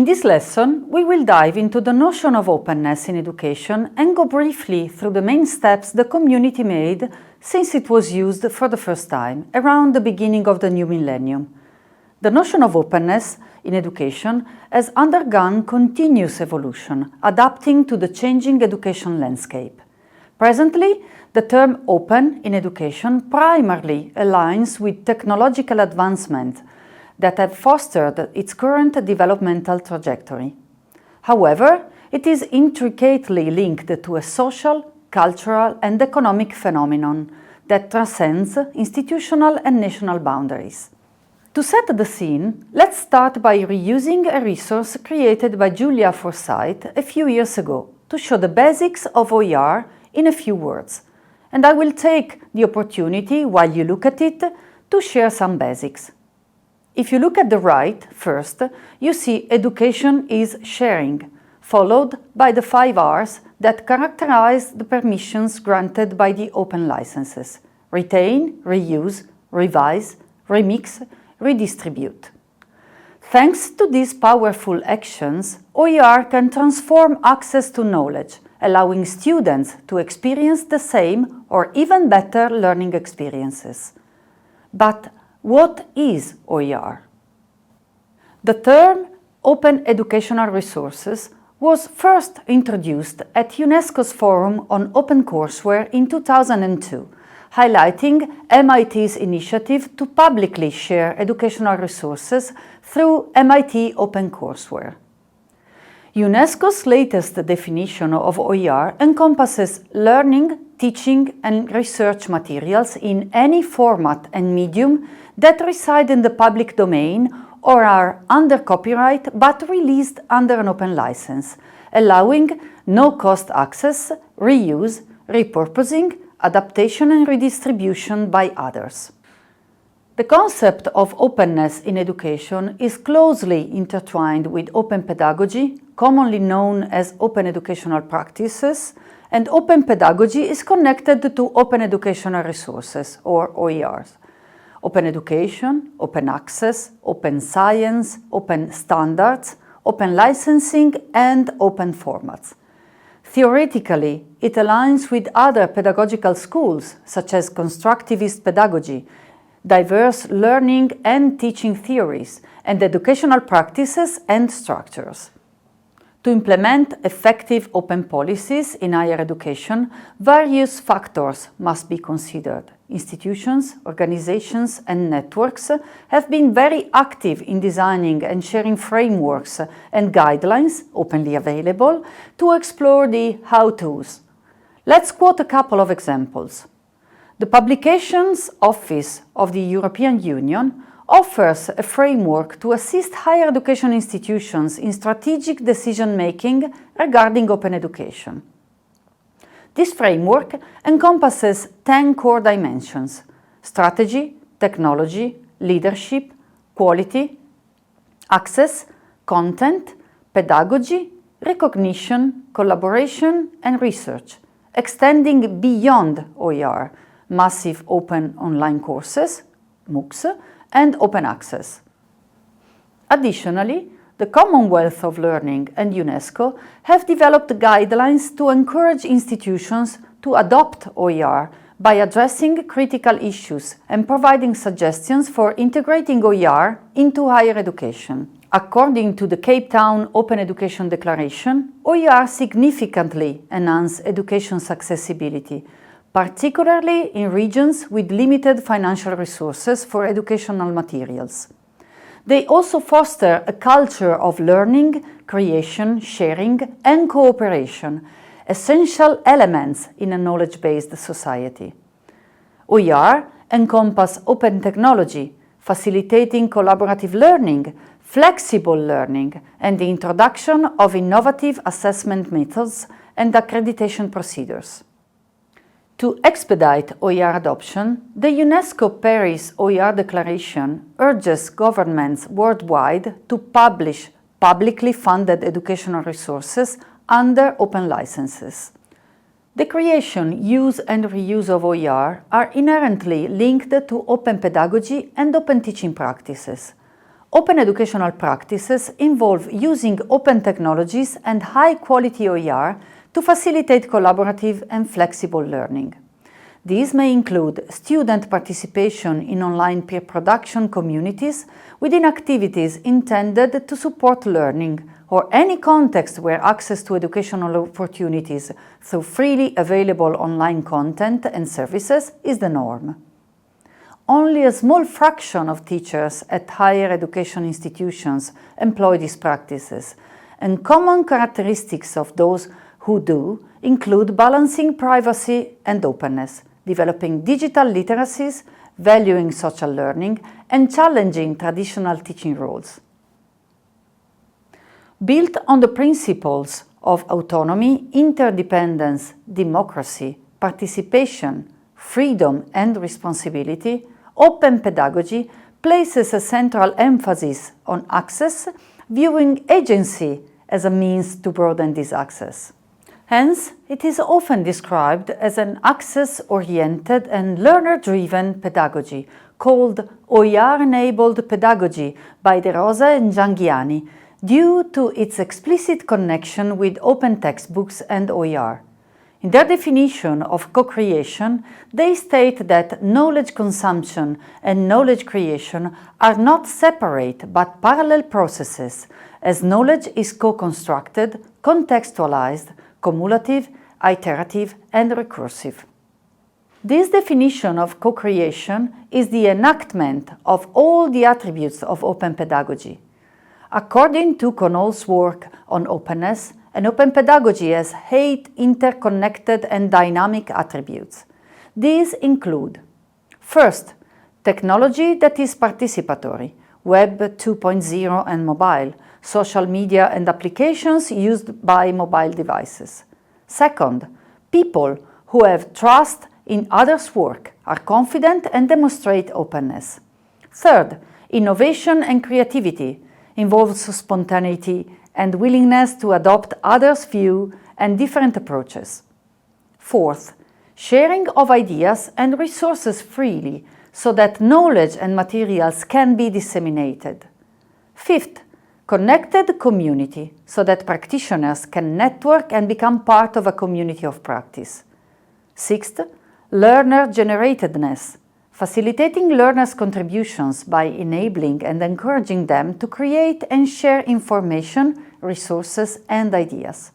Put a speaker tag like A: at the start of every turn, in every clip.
A: In this lesson, we will dive into the notion of openness in education and go briefly through the main steps the community made since it was used for the first time, around the beginning of the new millennium. The notion of openness in education has undergone continuous evolution, adapting to the changing education landscape. Presently, the term open in education primarily aligns with technological advancement that have fostered its current developmental trajectory. However, it is intricately linked to a social, cultural, and economic phenomenon that transcends institutional and national boundaries. To set the scene, let's start by reusing a resource created by Julia Forsyth a few years ago to show the basics of OER in a few words. And I will take the opportunity, while you look at it, to share some basics. If you look at the right first, you see education is sharing, followed by the 5 R's that characterize the permissions granted by the open licenses: retain, reuse, revise, remix, redistribute. Thanks to these powerful actions, OER can transform access to knowledge, allowing students to experience the same or even better learning experiences. But what is OER? The term Open Educational Resources was first introduced at UNESCO's Forum on Open Courseware in 2002, highlighting MIT's initiative to publicly share educational resources through MIT OpenCourseware. UNESCO's latest definition of OER encompasses learning, teaching, and research materials in any format and medium that reside in the public domain or are under copyright but released under an open license, allowing no-cost access, reuse, repurposing, adaptation and redistribution by others. The concept of openness in education is closely intertwined with open pedagogy, commonly known as open educational practices, and open pedagogy is connected to open educational resources, or OERs. Open education, open access, open science, open standards, open licensing, and open formats. Theoretically, it aligns with other pedagogical schools, such as constructivist pedagogy, diverse learning and teaching theories, and educational practices and structures. To implement effective open policies in higher education, various factors must be considered. Institutions, organizations, and networks have been very active in designing and sharing frameworks and guidelines, openly available, to explore the how-tos. Let's quote a couple of examples. The Publications Office of the European Union offers a framework to assist higher education institutions in strategic decision-making regarding open education. This framework encompasses 10 core dimensions: strategy, technology, leadership, quality, access, content, pedagogy, recognition, collaboration, and research, extending beyond OER, massive open online courses, MOOCs, and open access. Additionally, the Commonwealth of Learning and UNESCO have developed guidelines to encourage institutions to adopt OER by addressing critical issues and providing suggestions for integrating OER into higher education. According to the Cape Town Open Education Declaration, OER significantly enhance education's accessibility, particularly in regions with limited financial resources for educational materials. They also foster a culture of learning, creation, sharing, and cooperation, essential elements in a knowledge-based society. OER encompass open technology, facilitating collaborative learning, flexible learning, and the introduction of innovative assessment methods and accreditation procedures. To expedite OER adoption, the UNESCO Paris OER Declaration urges governments worldwide to publish publicly funded educational resources under open licenses. The creation, use and reuse of OER are inherently linked to open pedagogy and open teaching practices. Open educational practices involve using open technologies and high-quality OER to facilitate collaborative and flexible learning. These may include student participation in online peer production communities within activities intended to support learning, or any context where access to educational opportunities through freely available online content and services is the norm. Only a small fraction of teachers at higher education institutions employ these practices, and common characteristics of those who do include balancing privacy and openness, developing digital literacies, valuing social learning, and challenging traditional teaching roles. Built on the principles of autonomy, interdependence, democracy, participation, freedom, and responsibility, open pedagogy places a central emphasis on access, viewing agency as a means to broaden this access. Hence, it is often described as an access-oriented and learner-driven pedagogy, called OER-enabled pedagogy by De Rosa and Gianghiani, due to its explicit connection with open textbooks and OER. In their definition of co-creation, they state that knowledge consumption and knowledge creation are not separate but parallel processes, as knowledge is co-constructed, contextualized, cumulative, iterative, and recursive. This definition of co-creation is the enactment of all the attributes of open pedagogy. According to Connell's work on openness, an open pedagogy has 8 interconnected and dynamic attributes. These include: first, technology that is participatory, Web 2.0 and mobile, social media and applications used by mobile devices. Second, people who have trust in others' work, are confident and demonstrate openness. Third, innovation and creativity involves spontaneity and willingness to adopt others' view and different approaches. Fourth, sharing of ideas and resources freely so that knowledge and materials can be disseminated. Fifth, connected community so that practitioners can network and become part of a community of practice. Sixth, learner-generatedness, facilitating learners' contributions by enabling and encouraging them to create and share information, resources, and ideas.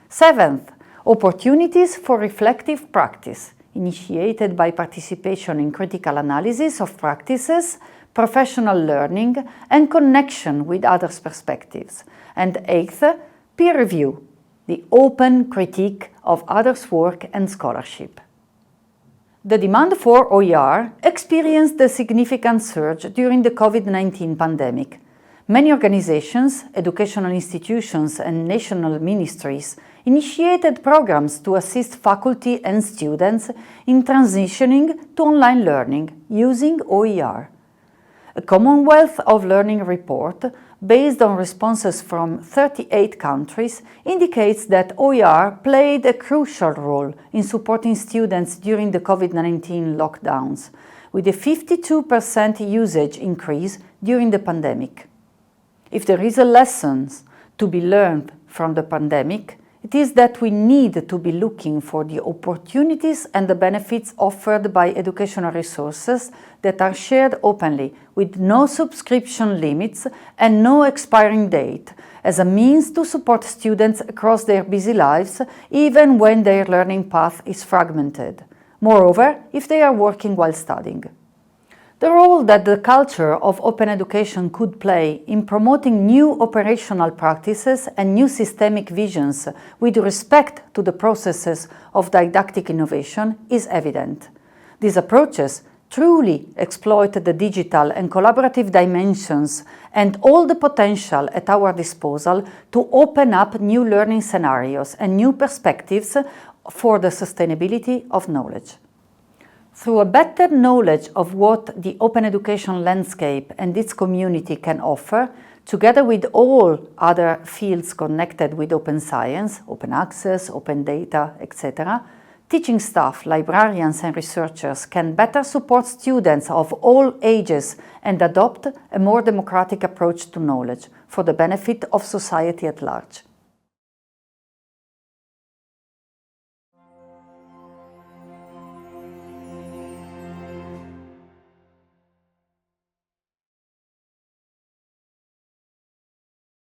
A: Seventh, opportunities for reflective practice, initiated by participation in critical analysis of practices, professional learning, and connection with others' perspectives. And eighth, peer review, the open critique of others' work and scholarship. The demand for OER experienced a significant surge during the COVID-19 pandemic. Many organizations, educational institutions, and national ministries initiated programs to assist faculty and students in transitioning to online learning using OER. A Commonwealth of Learning report, based on responses from 38 countries, indicates that OER played a crucial role in supporting students during the COVID-19 lockdowns, with a 52% usage increase during the pandemic. If there is a lesson to be learned from the pandemic, it is that we need to be looking for the opportunities and the benefits offered by educational resources that are shared openly, with no subscription limits and no expiring date, as a means to support students across their busy lives, even when their learning path is fragmented. Moreover, if they are working while studying. The role that the culture of open education could play in promoting new operational practices and new systemic visions with respect to the processes of didactic innovation is evident. These approaches truly exploit the digital and collaborative dimensions and all the potential at our disposal to open up new learning scenarios and new perspectives for the sustainability of knowledge. Through a better knowledge of what the open education landscape and its community can offer, together with all other fields connected with open science, open access, open data, etc., Teaching staff, librarians and researchers can better support students of all ages and adopt a more democratic approach to knowledge for the benefit of society at large.